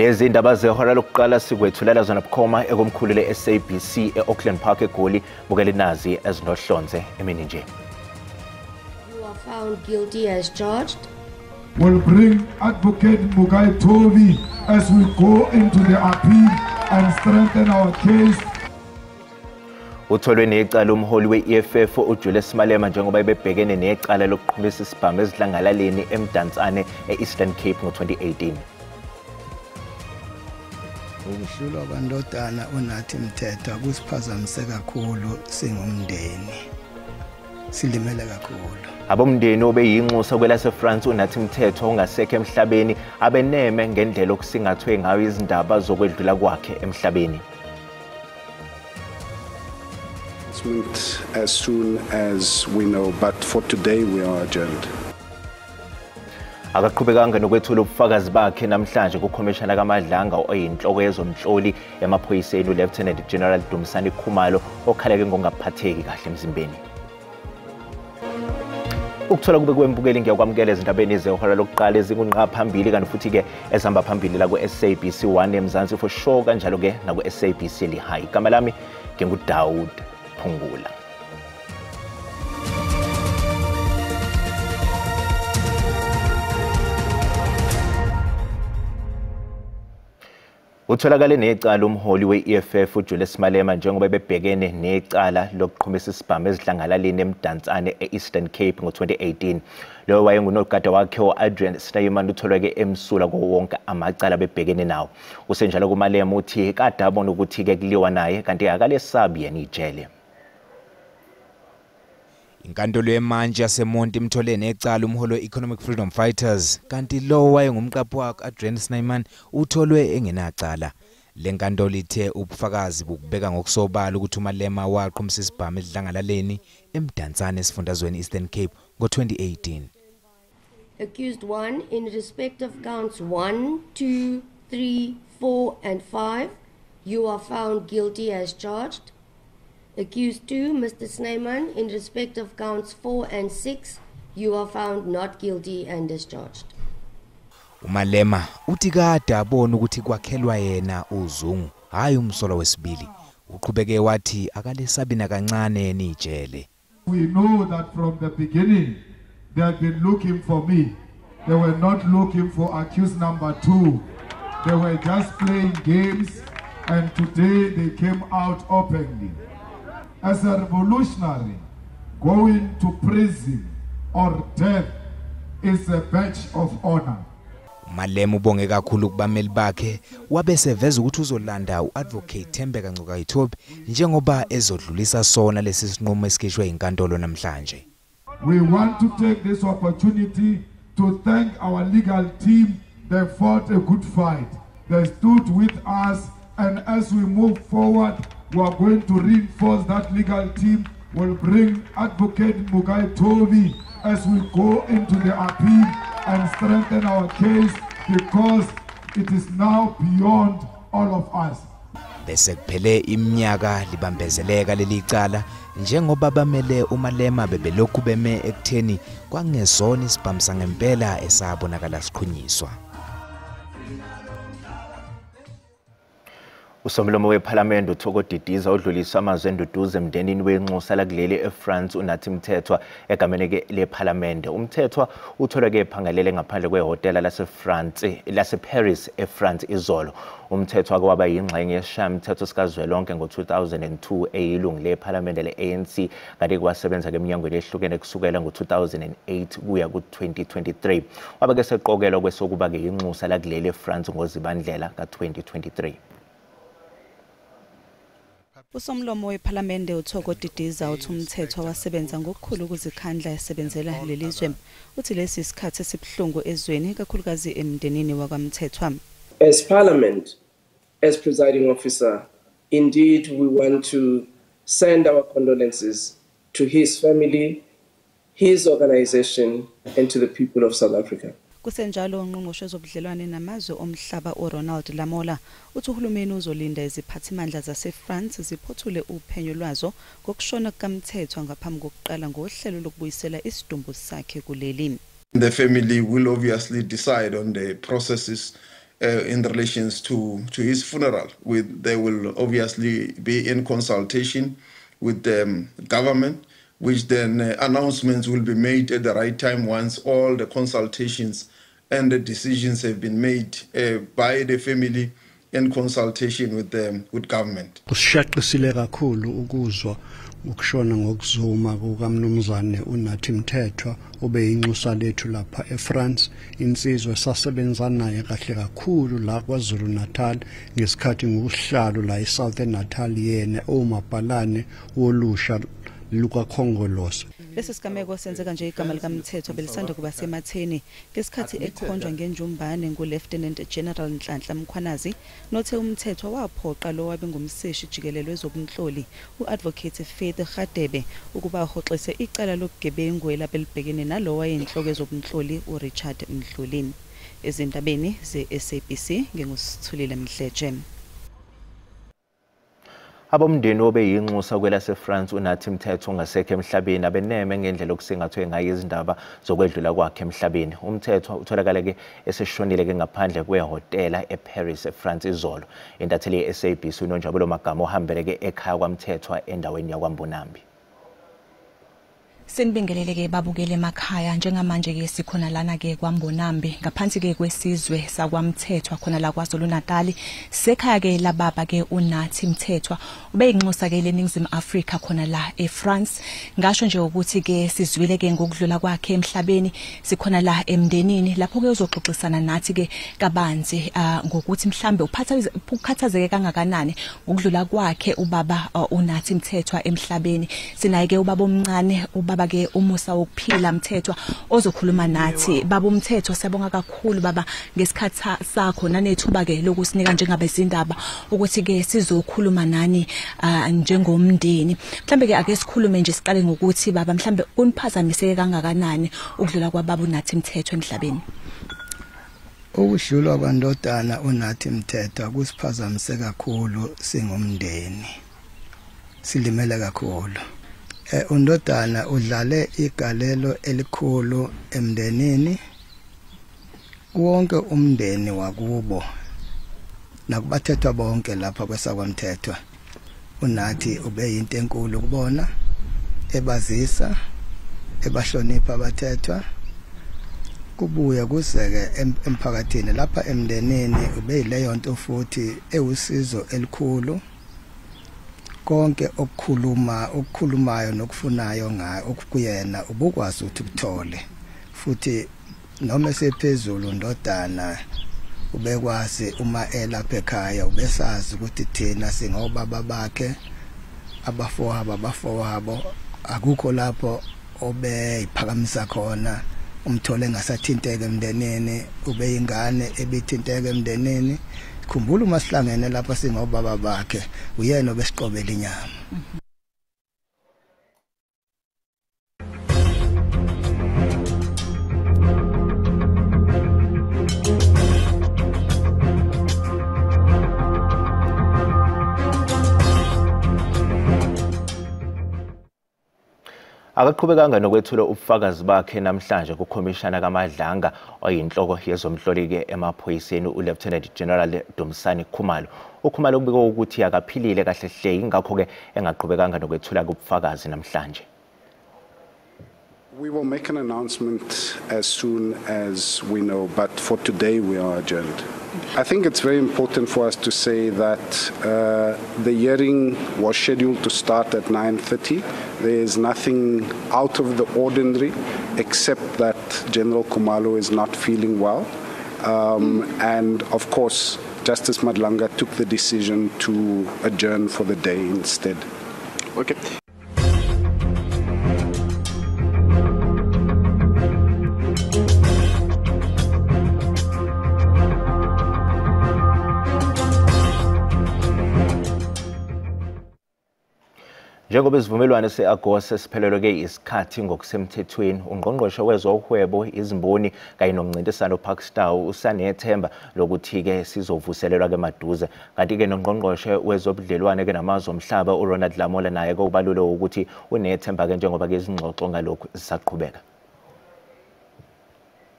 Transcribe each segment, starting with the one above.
Lezi indaba zehora lokuqala sikwethulela zona bukhoma ekomkhulu le-SABC e-Auckland Park eGoli bukele nazi ezinohlonze emini nje. You are found guilty as charged. We'll bring Advocate Mugai Toby as we go into the appeal and strengthen our case. Utholwe necala umholi we-EFF uJulius Malema njengoba bebhekene necala lokuqhumisa isibhamu ezidlangalaleni eMdantsane e-Eastern Cape ngo-2018. Ukuhlulwa kwandodana uNathi Mthethwa kusiphazamise kakhulu singumndeni. Silimele kakhulu. Abomndeni obeyinxusa kwelaseFrance uNathi Mthethwa ongasekho emhlabeni abeneme ngendlela okusingathwe ngayo izindaba zokwedlula kwakhe emhlabeni. It's moved as soon as we know, but for today we are adjourned. Akaqhubekanga nokwethula ubufakazi bakhe namhlanje kukhomishana kaMadlanga oyinhloko yezomhloli emaphoyiseni uLieutenant General Dumisani Khumalo okhaleke ngokungaphatheki kahle emzimbeni. Ukuthola kube kwembukeli ngiyakwamukela ezindabeni zehora lokuqala ezingunqa phambili kanti futhi ke ezihamba phambili la ku-SABC 1 eMzansi for sure kanjalo ke na ku-SABC Lehigh. Igama lami nginguDaud Phungula. Utholakale necala umholi we-EFF uJulius Malema njengoba bebhekene necala lokuqhumisa isibhamu ezidlangalaleni eMdantsane e-Eastern Cape ngo-2018. Lo wayengunogada wakhe u-Adrian Snyman utholweke emsula kuwo wonke amacala bebhekene nawo. Usenjalo kuMalema uthi kade abona ukuthi ke kuliwa naye kanti akalesabi yena ijele. Inkantolo yemanje yaseMonti imthole necala umholi we-Economic Freedom Fighters kanti lo wayengumqaphi wakhe Adrian Snyman utholwe engenacala. Le nkantolo ithe ubufakazi bukubeka ngokusobala ukuthi uMalema waqhumisa isibhamu edlangalaleni eMdantsane esifundazweni Eastern Cape ngo-2018. Accused 1 in respect of counts 1, 2, 3, 4 and 5, you are found guilty as charged. Accused 2, Mr. Snyman, in respect of counts 4 and 6, you are found not guilty and discharged. uMalema uthi kade abona ukuthi kwakhelwa yena uzungu hayi umsolo wesibili. Uqhubeke wathi akalesabi nakancane nijele. We know that from the beginning they had been looking for me. They were not looking for accused number 2. They were just playing games, and today they came out openly. As a revolutionary, going to prison or death is a badge of honor. Malema ubonge kakhulu kubameli bakhe wabeseveza ukuthi uzolanda uAdvocate Thembeka Ngcukaitobi njengoba ezodlulisa sona lesi sinqumo esikhishwe inkantolo namhlanje. We want to take this opportunity to thank our legal team. They fought a good fight. They stood with us, and as we move forward, we are going to reinforce that legal team. We'll bring Advocate Mugai Toby as we go into the appeal and strengthen our case because it is now beyond all of us. Bese kuphele iminyaka libambezeleka leli cala njengoba bamele uMalema bebelokhu beme ekutheni kwangezona isibhamu sangempela esabonakala siqhunyiswa. Usomlomo wePhalamende uThoko Didiza udlulisa amazwi enduduzo emndenini wenxusa la kuleli eFrance uNathi Mthethwa egameni lePhalamende. uMthethwa utholwe ephangalele ngaphandle kwehotela laseFrance laseParis eFrance izolo. uMthethwa kwaba yingxenye yesishayamthetho sikazwelonke ngo-2002 eyilungu lePhalamende le-ANC kanti kwasebenza eminyangweni ehlukene kusukela ngo-2008 kuya ku-2023. Wabe ke seqokelwa kwesokuba ke inxusa la kuleli eFrance ngoZibandlela ka-2023. Usomlomo wePhalamende uThoko Didiza uthi uMthethwa wasebenza ngokukhulu ukuzikhandla esebenzela lelizwe. Uthi lesi isikhathi esibhlungu ezweni kakhulukazi emndenini wakwaMthethwa. As Parliament, as presiding officer, indeed we want to send our condolences to his family, his organization and to the people of South Africa. Kusenjalo ungqongqoshe zobudlelwane namazwe omhlaba uRonald Lamola uthi uhulumeni uzolinda iziphathimandla zaseFrance ziphothule uphenyo lwazo ngokushona kukaMthethwa ngaphambi kokuqala ngohlelo lokubuyisela isidumbu sakhe kuleli. The family will obviously decide on the processes in relations to his funeral. They will obviously be in consultation with the government, which then announcements will be made at the right time once all the consultations and the decisions have been made by the family in consultation with government. Kusishaqisile kakhulu ukuzwa ukushona ngokuzuma kukaMnumzane uNathi Mthethwa obeyinxusa lethu lapha eFrance. Insizwe sasebenza naye kahle kakhulu la kwaZulu Natal ngesikhathi ngokuhlalo la eSouthern Natal yena omabhalane wolusha Luka Khongolose. Lesi sigameko senzeka nje igama likaMthethwa belisanda kuba sematheni ngesikhathi ekhonjwa ngenjumbane nguLieutenant General Nhlanhla Mkhwanazi nothe uMthethwa waphoqa lo wabe ngumseshi jikelele wezobunhloli uAdvocate Faith Radebe ukuba ahoxise icala lobugebengu elabelibhekene nalo wayinhloko ezobunhloli uRichard Mdlulini. Ezindabeni ze-SABC ngengusithulile Mdleje. Abomndeni obeyinxusa kwelaseFrance uNathi Mthethwa ongasekho emhlabeni abeneme ngendlela okusingathwe ngayo izindaba zokwedlula kwakhe emhlabeni. uMthethwa utholakala ke eseshonile ke ngaphandle kwehotela eParis eFrance izolo. Intatheli yeSABC uNonjabulo Magama ohambele ke ekhaya kwaMthethwa endaweni yakwaMbonambi. Sinibingelele ke babukele emakhaya njengamanje ke sikhona lana ke kwaMbonambi ngaphansi ke kwesizwe sakwaMthethwa khona la kwaZulu Natal sekhaya ke lababa ke uNathi Mthethwa ubeyinxusa ke leNingizimu Afrika khona la eFrance. Ngasho nje ukuthi ke sizwile ke ngokudlula kwakhe emhlabeni sikhona la emndenini lapho ke uzoxoxisana nathi ke kabanzi ngokuthi mhlambe ukhathazeke kangakanani ngokudlula kwakhe ubaba uNathi Mthethwa emhlabeni. Sinaye ke ubaba omncane ubaba ke umusa wokuphila Mthethwa ozokhuluma nathi. Baba uMthethwa siyabonga kakhulu baba ngesikhathi sakho nanethuba ke lokusinika njengabe izindaba ukuthi ke sizokhuluma nani njengomndeni. Mhlambe ke ake sikhulume nje siqale ngokuthi baba mhlambe kuniphazamiseke kangakanani ukudlula kwababa uNathi Mthethwa emhlabeni. Ukudlula kwandodana uNathi Mthethwa kusiphazamise kakhulu singumndeni. Silimele kakhulu. Undodana udlale igalelo elikhulu emndenini. Wonke umndeni wakubo nakubathethwa bonke lapha kwesakwaMthethwa uNathi ubeyinto enkulu kubona, ebazisa, ebahlonipha abathethwa. Kubuya kuzeke emphakathini lapha emndenini ubeyileyo nto futhi ewusizo elikhulu. Konke okukhulumayo nokufunayo ngayo okuyena ubukwazi ukuthi ukuthole futhi noma sephezulu undodana ubekwazi uma elapha ekhaya ubesazi ukuthi thina singobaba bakhe abafowabo akukho lapho obeyiphakamisa khona umthole ngasathinteke emndenini ubeyingane ebithinteke emndenini. Khumbula uma sihlangene lapha singobaba bakhe uyena obesiqobela inyama. Akaqhubekanga nokwethula ubufakazi bakhe namhlanje kukhomishana kaMadlanga oyinhloko yezomhloli ke emaphoyiseni uLieutenant General Dumsani Khumalo. uKhumalo ubike ukuthi akaphilile kahle hle ingakho ke engaqhubekanga nokwethula ubufakazi namhlanje. We will make an announcement as soon as we know, but for today we are adjourned. I think it's very important for us to say that the hearing was scheduled to start at 9:30. There is nothing out of the ordinary except that General Khumalo is not feeling well. And of course, Justice Madlanga took the decision to adjourn for the day instead. Okay. Njengoba isivumelwano se-Agos siphelelwe ke isikhathi ngokusemthethweni, ungqongqoshe wezohwebo, izimboni kanye nomncintiswano Parkstar usanethemba lokuthi ke sizovuselelwa ke maduze. Kanti ke nongqongqoshe wezobudlelwane ke namazwe omhlaba uRonald Lamola naye ke ubalule ukuthi unethemba ke njengoba ke izingxoxo ngalokho zisaqhubeka.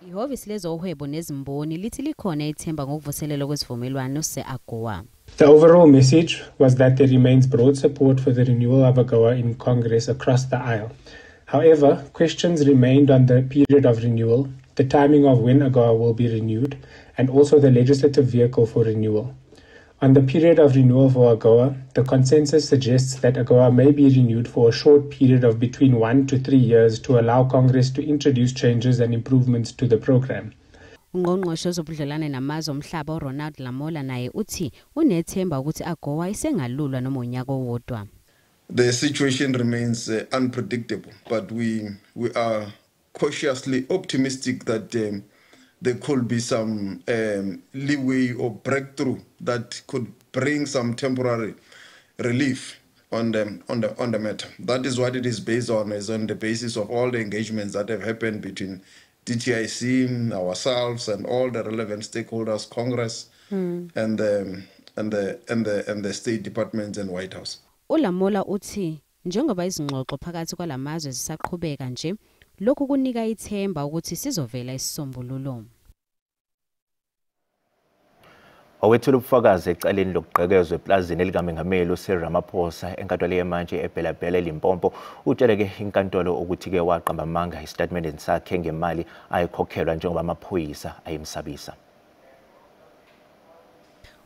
Ihhovisi lezohwebo nezimboni lithi likhona ithemba ngokuvuselelwa kwesivumelwano se-AGOA. The overall message was that there remains broad support for the renewal of AGOA in Congress across the aisle. However, questions remained on the period of renewal, the timing of when AGOA will be renewed, and also the legislative vehicle for renewal. On the period of renewal for AGOA, the consensus suggests that AGOA may be renewed for a short period of between 1 to 3 years to allow Congress to introduce changes and improvements to the program. Ungqongqoshe wezobudlelwane namazwe omhlaba uRonald Lamola naye uthi unethemba ukuthi AGOA isengalulwa noma unyaka owodwa. The situation remains unpredictable, but we are cautiously optimistic that there could be some leeway or breakthrough that could bring some temporary relief on the matter. That is what it is based on, is on the basis of all the engagements that have happened between DTIC, ourselves, and all the relevant stakeholders, Congress, and the State Department and White House. uLamola uthi njengoba izingxoxo phakathi kwalamazwe zisaqhubeka nje, lokhu kunika ithemba ukuthi sizovela isisombululo. Owethula ubufakazi ecaleni lokugqekezwe eplazini elikamengameli uCyril Ramaphosa enkantolo yemanje eBhelabhela eLimpopo utsheleke inkantolo ukuthi ke waqamba amanga istatement sakhe ngemali ayikhokhelwa njengoba amaphoyisa ayemsabisa.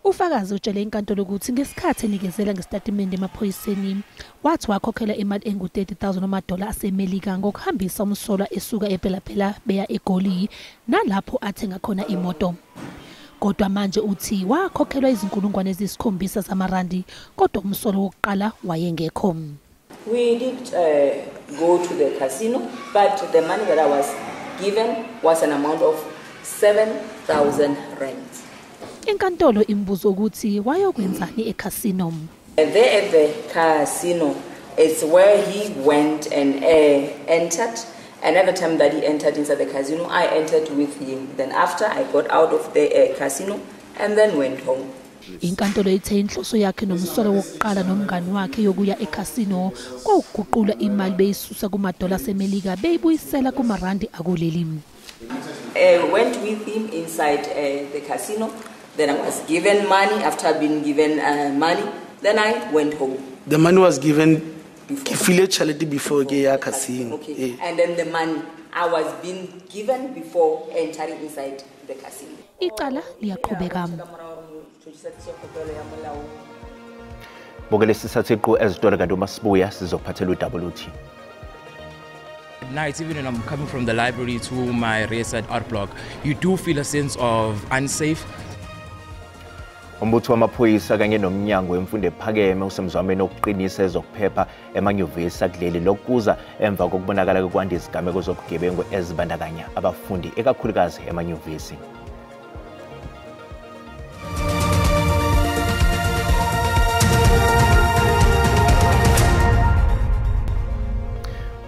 Ufakazi utshele inkantolo ukuthi ngesikhathi enikezela ngestatimende emaphoyiseni wathi wakhokhela imali engu-30,000 amadola aseMelika ngokuhambisa umsolwa esuka eBhelabhela beya eGoli nalapho athenga khona imoto. Kodwa manje uthi wakhokhelwa izinkulungwane eziyisi-7 zamarandi kodwa umsolwa wokuqala wayengekho. We did go to the casino, but the money that I was given was an amount of 7,000 rands. Inkantolo imbuzo ukuthi wayokwenzani ecasino. There at the casino is where he went and entered. And every time that he entered inside the casino, I entered with him. Then after I got out of the casino and then went home. Inkantolo ithe inhloso yakhe nomsolwa wokuqala nomngani wakhe yokuya ecasino kwauguqula imali beyisusa kumadola aseMelika beyibuyisela kumarandi akuleli. Went with him inside the casino. Then I was given money. After being given money, then I went home. The money was given before casino. Okay. Yeah. And then the money I was being given before entering inside the casino. Icala liyaqhubeka. Bukele sisathiqu ezitolo kanti uma sibuya sizophathela uWT. At night, even when I'm coming from the library to my Rayside art block, you do feel a sense of unsafe. Umbutho wamaphoyisa kanye nomnyango wemfundo ephakeme usemzamweni wokuqinisa ezokuphepha emanyuvesi akuleli lokuza emva kokubonakala kokwanda izigameko zobugebengu ezibandakanya abafundi ekakhulukazi emanyuvesi.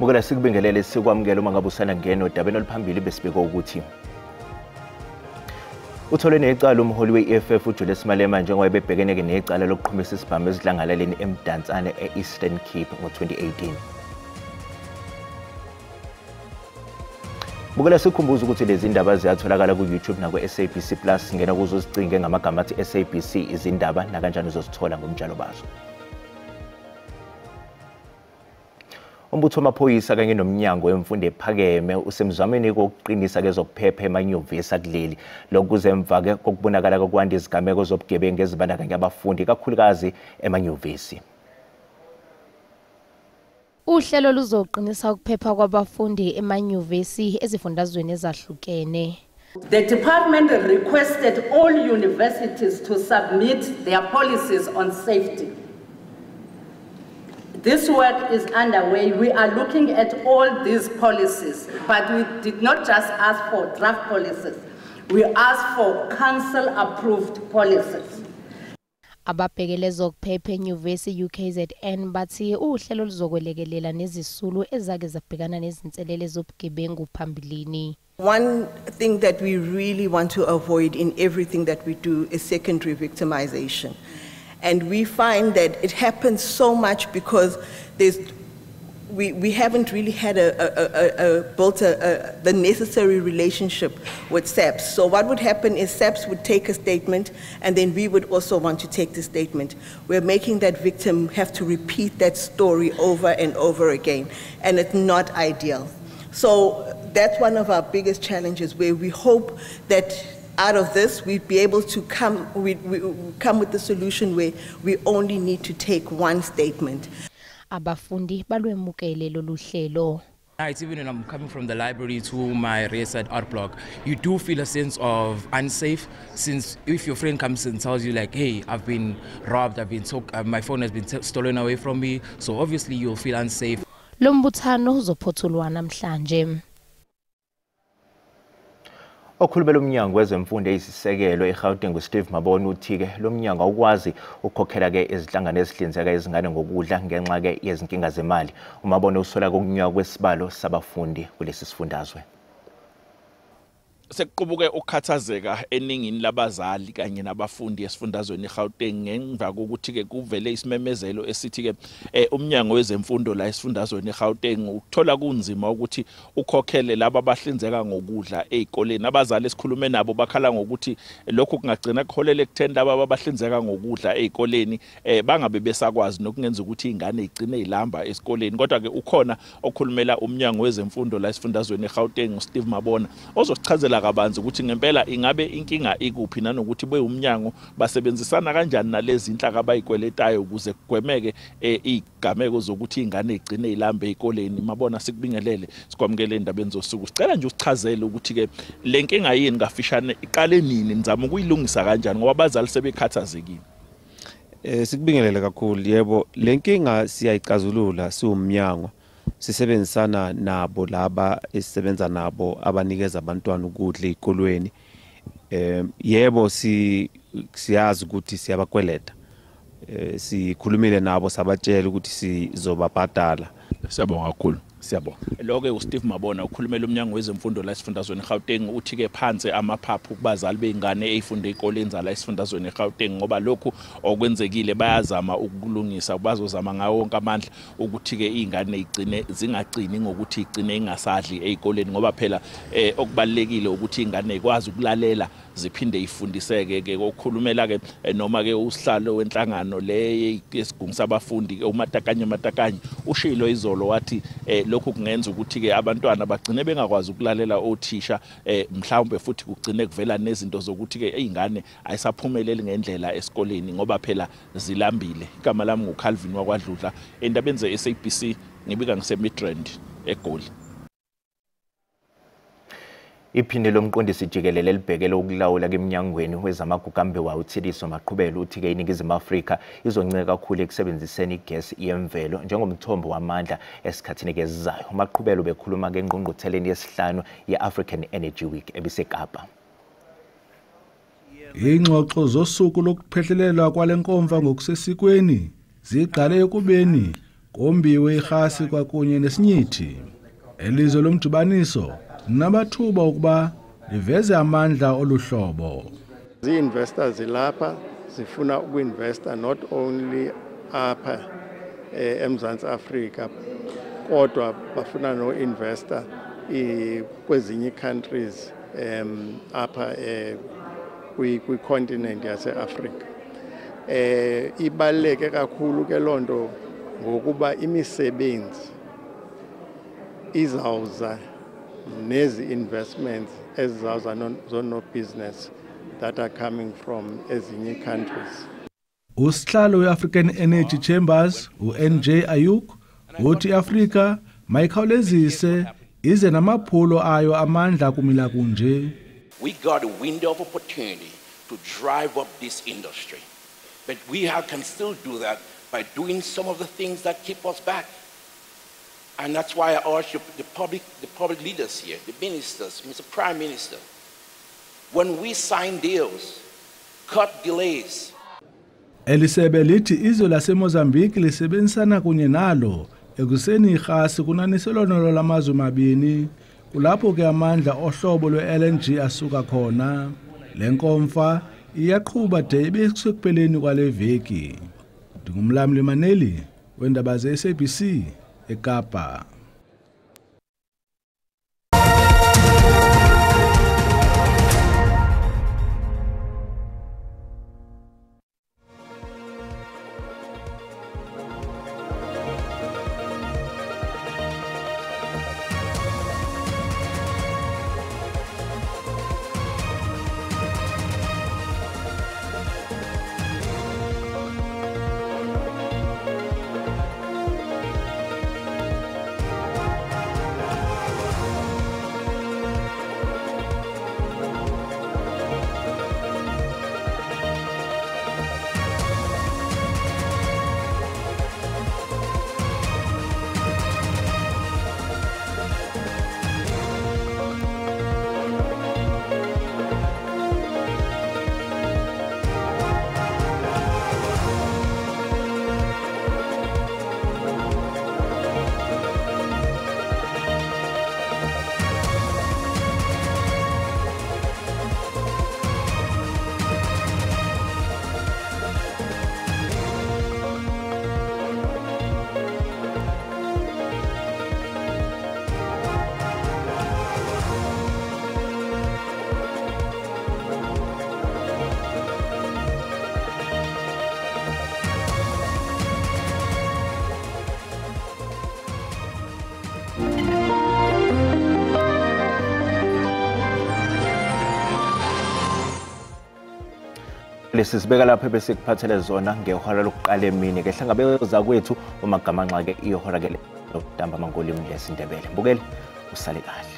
Bukela sikubingelele sikwamukela uma ngabe usana ngena odabeni oluphambili besibeka ukuthi utholwe necala umholi we-EFF uJulius Malema njengoba ebebhekene necala lokuqhumisa isibhamu ezidlangalaleni eMdantsane e-Eastern Cape ngo-2018. Bukela sikhumbuza ukuthi lezi ndaba ziyatholakala ku-YouTube nakwe-SABC Plus ngena kuzo uzicinge ngamagama athi SABC izindaba nakanjani uzozithola ngomjalo bazo. Umbutho wamaphoyisa kanye nomnyango wemfundo ephakeme usemzamweni wokuqinisa kezokuphepha emanyuvesi akuleli lokuze emva kokubonakala kokwanda izigameko zobugebengu ezibandakanya abafundi kakhulukazi emanyuvesi. Uhlelo luzoqinisa ukuphepha kwabafundi emanyuvesi ezifundazweni ezahlukene. The department requested all universities to submit their policies on safety. This work is underway. We are looking at all these policies, but we did not just ask for draft policies. We asked for council-approved policies. Ababhekele zokuphepha enyuvesi UKZN bathi uhlelo luzokwelekelela nezisulu ezake zabhekana nezinselele zobugebengu phambilini. One thing that we really want to avoid in everything that we do is secondary victimization. And we find that it happens so much because there's we haven't really had built the necessary relationship with SAPS. So what would happen is SAPS would take a statement, and then we would also want to take the statement. We're making that victim have to repeat that story over and over again, and it's not ideal. So that's one of our biggest challenges, where we hope that out of this we'd be able to come with the solution where we only need to take one statement. Abafundi balwemukele lolu hlelo. Nights, even when I'm coming from the library to my race at art block, you do feel a sense of unsafe, since if your friend comes and tells you like, hey, I've been robbed, my phone has been stolen away from me, so obviously you'll feel unsafe. Lo mbuthano uzophothulwa namhlanje. Okhulumela umnyango wezemfundo eyisisekelo eGauteng Steve Mabona uthi ke lo mnyango awukwazi ukukhokhela ke izinhlangano ezihlinzeka izingane ngokudla ngenxa ke yezinkinga zemali. Umabona usola kokunyuka kwesibalo sabafundi kulesi sifundazwe. Sekuqubuke ukukhathazeka eningini labazali kanye nabafundi esifundazweni eGauteng ngemva kokuthi ke kuvele isimemezelo esithi ke umnyango wezemfundo la esifundazweni eGauteng ukuthola kunzima ukuthi ukhokhele laba abahlinzeka ngokudla ezikoleni. Abazali esikhulume nabo bakhala ngokuthi lokho kungagcina kuholele ekutheni laba abahlinzeka ngokudla ezikoleni bangabe besakwazi nokungenza ukuthi izingane igcine ilamba esikoleni. Kodwa ke ukhona okhulumela umnyango wezemfundo la esifundazweni eGauteng Steve Mabona ozosichazela kabanzi ukuthi ngempela ingabe inkinga ikuphi nanokuthi beumnyango basebenzisana kanjani nalezi inhlaka abayikweletayo ukuze kugwemeke izigameko zokuthi izingane igcine ilambe ezikoleni. Mabona sikubingelele sikwamukele indabeni zosuku. Sicela nje usichazele ukuthi ke le nkinga yini kafishane iqale nini, nizama ukuyilungisa kanjani ngoba abazali sebekhathazekile. Sikubingelele kakhulu. Yebo, le nkinga siyayicazulula siwumnyango. Sisebenzisana nabo laba esisebenza nabo abanikeza abantwana ukudla ezikolweni. Yebo, siyazi ukuthi siyabakweleta. Sikhulumile nabo sabatshela ukuthi sizobabhadala. Siyabonga kakhulu. Siyabonga. Lokho uSteve Mabona ukhulumela umnyango wezemfundo la esifundazweni eGauteng uthi ke phansi amaphaphu kubazali beingane ezifunda ezikoleni zala esifundazweni eGauteng ngoba lokhu okwenzekile bayazama ukulungisa, bazozama ngawo wonke amandla ukuthi ke izingane igcine zingagcini ngokuthi igcine ingasadli ezikoleni ngoba phela okubalekile ukuthi izingane ikwazi ukulalela ziphinde ifundiseke ke. Okukhulumela ke noma ke usihlalo wenhlangano le yesigungisa abafundi uMatakanye ushilo izolo wathi lokhu kungenza ukuthi ke abantwana bagcine bengakwazi ukulalela othisha, mhlawumbe futhi kugcine kuvela nezinto zokuthi ke izingane ayisaphumeleli ngendlela esikoleni ngoba phela zilambile. Igama lami nguCalvin wakwaDludla, endabeni zeSABC ngibika ngiseMidrand eGoli. Iphinde lomqondisi jikelele libhekele ukulawula keminyangweni wezamagugambe wawo uThediso Maqhubelo uthi ke iNingizimu Afrika izoncika kakhulu ekusebenziseni igesi yemvelo njengomthombo wamandla esikhathini ezizayo. Maqhubelo bekhuluma ke engqungqutheleni yesihlanu ye-African Energy Week ebiseKapa. Ingxoxo zosuku lokuphehlelelwa kwalenkomfa ngokusesikweni ziqale ekubeni kombiwe ihasi kwakunye nesinyithi. Elizwe lomjubaniso nabathuba ukuba liveze amandla oluhlobo. Zi-investors zilapha zifuna uku-investa not only apha eMzantsi Afrika kodwa bafuna no-investa kwezinye countries apha kwi-continent yase-Afrika. Ibaluleke kakhulu ke lonto ngokuba imisebenzi izawuza nezi investments ezizawuza no business that are coming from ezinye countries. Usihlalo we-African Energy Chambers uNJ Ayuk uthi iAfrika mayikhawulezise ize namaphulo ayo amandla kumila kunje. We got a window of opportunity to drive up this industry, but we can still do that by doing some of the things that keep us back. And that's why I urge the public leaders here, the ministers, Mr. Prime Minister, when we sign deals, cut delays. Elisebe lithi izwe laseMozambique lisebenzisana kunye nalo ekuseni igasi kunaniselonolo lamazwe mabini kulapho ke amandla ohlobo lwe-LNG asuka khona. Lenkomfa iyaqhuba de ibe kusekupheleni kwale veki. Ndingumlamli Maneli wendaba zeSABC eKapa. Lesi sibeka lapha bese kuphathele zona ngehora lokuqala emini ke hlangabeza kwethu uMagamanxa ke ihora ke lo ntamba mangolimi lesindebele. Mbukeli usale kahle.